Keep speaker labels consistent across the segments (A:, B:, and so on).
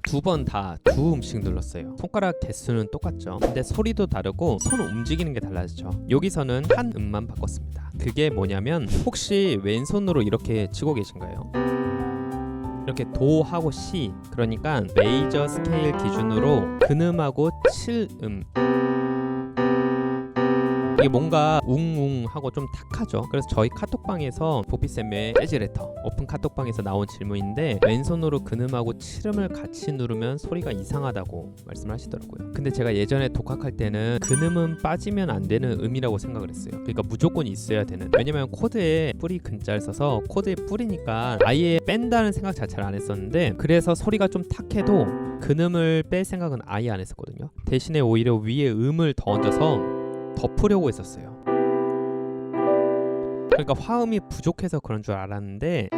A: 두 번 다 두 음씩 눌렀어요. 손가락 개수는 똑같죠. 근데 소리도 다르고 손 움직이는 게 달라졌죠. 여기서는 한 음만 바꿨습니다. 그게 뭐냐면 혹시 왼손으로 이렇게 치고 계신가요? 이렇게 도하고 C, 그러니까 메이저 스케일 기준으로 근음하고 7음, 이게 뭔가 웅웅하고 좀 탁하죠. 그래서 저희 카톡방에서 보피쌤의 재즈레터 오픈 카톡방에서 나온 질문인데 왼손으로 근음하고 7음을 같이 누르면 소리가 이상하다고 말씀을 하시더라고요. 근데 제가 예전에 독학할 때는 근음은 빠지면 안 되는 음이라고 생각을 했어요. 그러니까 무조건 있어야 되는, 왜냐면 코드에 뿌리 근자를 써서 코드에 뿌리니까 아예 뺀다는 생각 자체를 안 했었는데, 그래서 소리가 좀 탁해도 근음을 뺄 생각은 아예 안 했었거든요. 대신에 오히려 위에 음을 더 얹어서 덮으려고 했었어요. 그러니까 화음이 부족해서 그런 줄 알았는데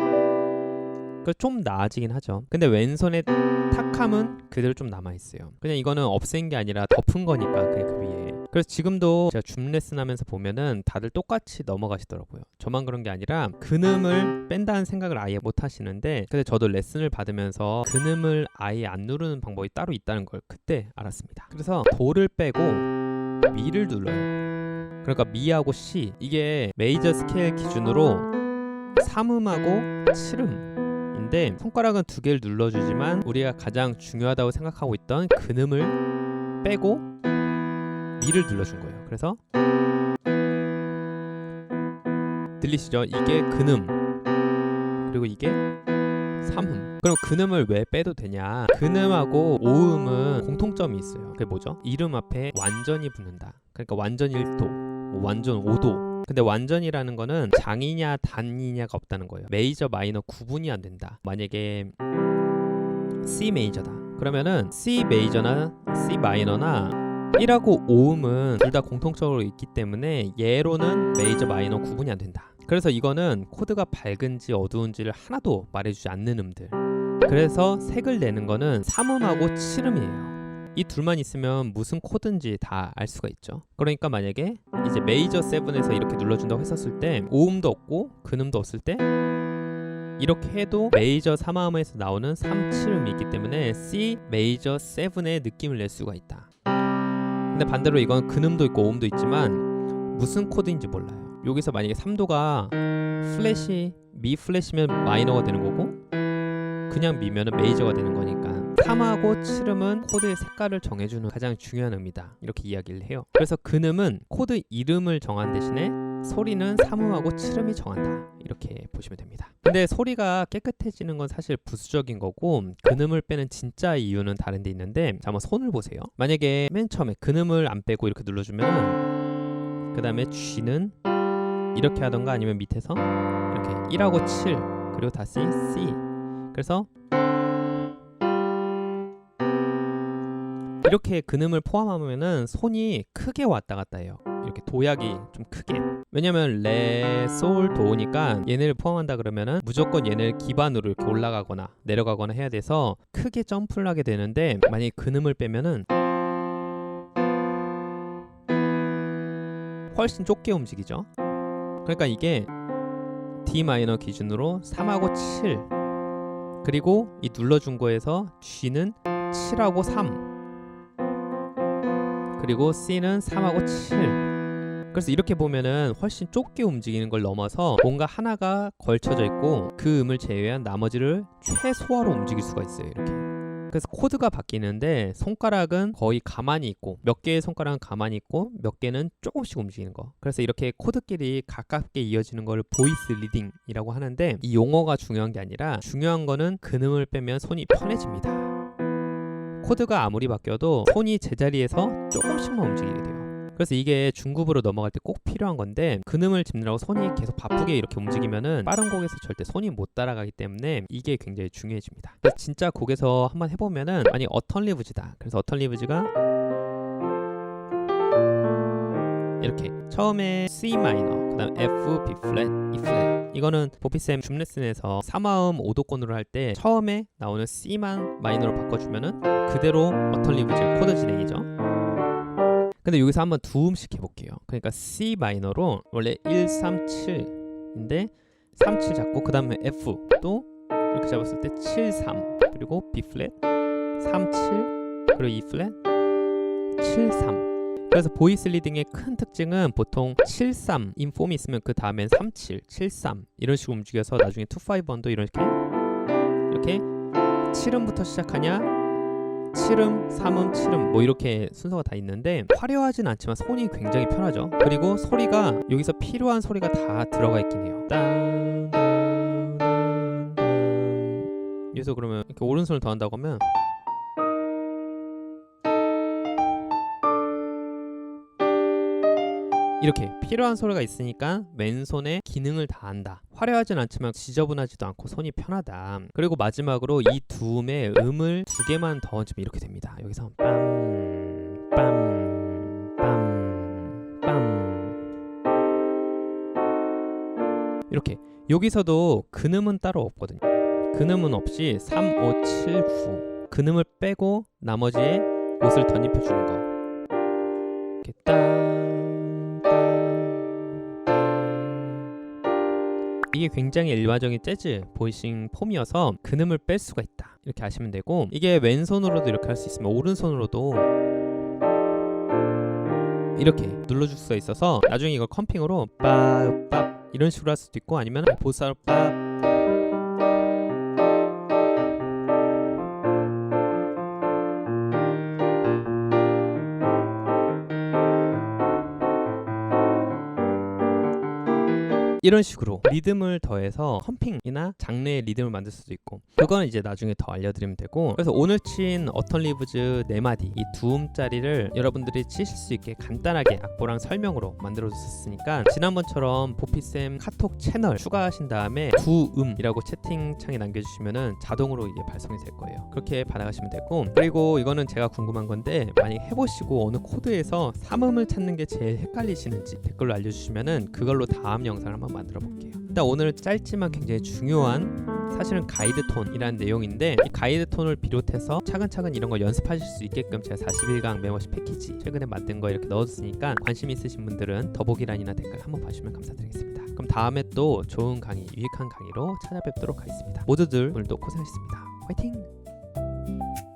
A: 좀 나아지긴 하죠. 근데 왼손의 탁함은 그대로 좀 남아있어요. 그냥 이거는 없앤 게 아니라 덮은 거니까 그 위에. 그래서 지금도 제가 줌 레슨 하면서 보면은 다들 똑같이 넘어가시더라고요. 저만 그런 게 아니라 근음을 뺀다는 생각을 아예 못 하시는데, 근데 저도 레슨을 받으면서 근음을 아예 안 누르는 방법이 따로 있다는 걸 그때 알았습니다. 그래서 도를 빼고 미를 눌러요. 그러니까 미하고 C, 이게 메이저 스케일 기준으로 3음하고 7음인데 손가락은 두 개를 눌러주지만 우리가 가장 중요하다고 생각하고 있던 근음을 빼고 미를 눌러준 거예요. 그래서 들리시죠? 이게 근음, 그리고 이게 3음. 그럼 근음을 왜 빼도 되냐? 근음하고 5음은 공통점이 있어요. 그게 뭐죠? 이름 앞에 완전히 붙는다. 그러니까 완전 1도, 완전 5도. 근데 완전이라는 거는 장이냐 단이냐가 없다는 거예요. 메이저 마이너 구분이 안 된다. 만약에 C 메이저다, 그러면은 C 메이저나 C 마이너나 1하고 5음은 둘 다 공통적으로 있기 때문에 얘로는 메이저 마이너 구분이 안 된다. 그래서 이거는 코드가 밝은지 어두운지를 하나도 말해주지 않는 음들. 그래서 색을 내는 거는 3음하고 7음이에요. 이 둘만 있으면 무슨 코드인지 다 알 수가 있죠. 그러니까 만약에 이제 메이저 7에서 이렇게 눌러준다고 했었을 때 5음도 없고 근음도 없을 때 이렇게 해도 메이저 3음에서 나오는 3, 7음이 있기 때문에 C 메이저 7의 느낌을 낼 수가 있다. 근데 반대로 이건 근음도 있고 오음도 있지만 무슨 코드인지 몰라요. 여기서 만약에 3도가 플랫이 미 플랫이면 마이너가 되는 거고 그냥 미면은 메이저가 되는 거니까 3하고 7음은 코드의 색깔을 정해주는 가장 중요한 음이다, 이렇게 이야기를 해요. 그래서 근음은 코드 이름을 정한 대신에 소리는 3음하고 7음이 정한다, 이렇게 보시면 됩니다. 근데 소리가 깨끗해지는 건 사실 부수적인 거고 근음을 빼는 진짜 이유는 다른 데 있는데, 자, 한번 손을 보세요. 만약에 맨 처음에 근음을 안 빼고 이렇게 눌러주면 그 다음에 G는 이렇게 하던가 아니면 밑에서 이렇게 1하고 7 그리고 다시 C, 그래서 이렇게 근음을 포함하면은 손이 크게 왔다 갔다 해요. 이렇게 도약이 좀 크게. 왜냐면 레, 솔, 도니까 얘네를 포함한다 그러면은 무조건 얘네를 기반으로 이렇게 올라가거나 내려가거나 해야 돼서 크게 점프를 하게 되는데, 만약에 근음을 빼면은 훨씬 좁게 움직이죠. 그러니까 이게 D 마이너 기준으로 3하고 7 그리고 이 눌러준 거에서 G는 7하고 3 그리고 C는 3하고 7. 그래서 이렇게 보면은 훨씬 좁게 움직이는 걸 넘어서 뭔가 하나가 걸쳐져 있고 그 음을 제외한 나머지를 최소화로 움직일 수가 있어요. 이렇게. 그래서 코드가 바뀌는데 손가락은 거의 가만히 있고 몇 개의 손가락은 가만히 있고 몇 개는 조금씩 움직이는 거. 그래서 이렇게 코드끼리 가깝게 이어지는 걸 보이스 리딩이라고 하는데, 이 용어가 중요한 게 아니라 중요한 거는 근음을 빼면 손이 편해집니다. 코드가 아무리 바뀌어도 손이 제자리에서 조금씩만 움직이게 돼요. 그래서 이게 중급으로 넘어갈 때 꼭 필요한 건데, 근음을 짚느라고 손이 계속 바쁘게 이렇게 움직이면은 빠른 곡에서 절대 손이 못 따라가기 때문에 이게 굉장히 중요해집니다. 그래서 진짜 곡에서 한번 해보면은 만약 어턴리브즈다. 그래서 어턴리브즈가 이렇게 처음에 C 마이너, 그 다음 F, B 플랫, E 플랫. 이거는 보피쌤 줌 레슨에서 3화음 5도권으로 할 때 처음에 나오는 C만 마이너로 바꿔주면은 그대로 어턴리브즈 코드 진행이죠. 근데 여기서 한번 두 음씩 해볼게요. 그러니까 C 마이너로 원래 1, 3, 7인데 3, 7 잡고 그 다음에 F 또 이렇게 잡았을 때 7, 3 그리고 B 플랫 3, 7 그리고 E 플랫 7, 3. 그래서 보이스 리딩의 큰 특징은 보통 7, 3인 폼이 있으면 그 다음엔 3, 7, 7, 3 이런 식으로 움직여서 나중에 2, 5, 1도 이렇게 7음부터 시작하냐 7음, 3음, 7음 뭐 이렇게 순서가 다 있는데 화려하진 않지만 손이 굉장히 편하죠. 그리고 소리가 여기서 필요한 소리가 다 들어가 있긴 해요. 그래서 그러면 이렇게 오른손을 더 한다고 하면 이렇게 필요한 소리가 있으니까 왼손에 기능을 다한다. 화려하진 않지만 지저분하지도 않고 손이 편하다. 그리고 마지막으로 이 두 음의 음을 두 개만 더 얹으면 이렇게 됩니다. 여기서 빰, 빰, 빰, 빰 이렇게. 여기서도 근음은 따로 없거든요. 근음은 없이 3, 5, 7, 9 근음을 빼고 나머지에 옷을 덧입혀주는 거. 이렇게 이게 굉장히 일반적인 재즈 보이싱 폼이어서 근음을 뺄 수가 있다 이렇게 아시면 되고, 이게 왼손으로도 이렇게 할 수 있으면 오른손으로도 이렇게 눌러줄 수가 있어서 나중에 이걸 컴핑으로 빠빠 이런 식으로 할 수도 있고, 아니면 보사로 빠 이런 식으로 리듬을 더해서 컴핑이나 장르의 리듬을 만들 수도 있고, 그거는 이제 나중에 더 알려드리면 되고. 그래서 오늘 친 어턴 리브즈 4마디 이 두 음짜리를 여러분들이 치실 수 있게 간단하게 악보랑 설명으로 만들어줬으니까 지난번처럼 보피쌤 카톡 채널 추가하신 다음에 두 음이라고 채팅창에 남겨주시면은 자동으로 이게 발송이 될 거예요. 그렇게 받아가시면 되고, 그리고 이거는 제가 궁금한 건데 만약 해보시고 어느 코드에서 3음을 찾는 게 제일 헷갈리시는지 댓글로 알려주시면은 그걸로 다음 영상을 한번 만들어 볼게요. 일단 오늘 짧지만 굉장히 중요한 사실은 가이드 톤이라는 내용인데, 이 가이드 톤을 비롯해서 차근차근 이런 거 연습하실 수 있게끔 제가 41강 멤버십 패키지 최근에 만든 거 이렇게 넣어뒀으니까 관심 있으신 분들은 더보기란이나 댓글 한번 봐주시면 감사드리겠습니다. 그럼 다음에 또 좋은 강의, 유익한 강의로 찾아뵙도록 하겠습니다. 모두들 오늘도 고생하셨습니다. 화이팅!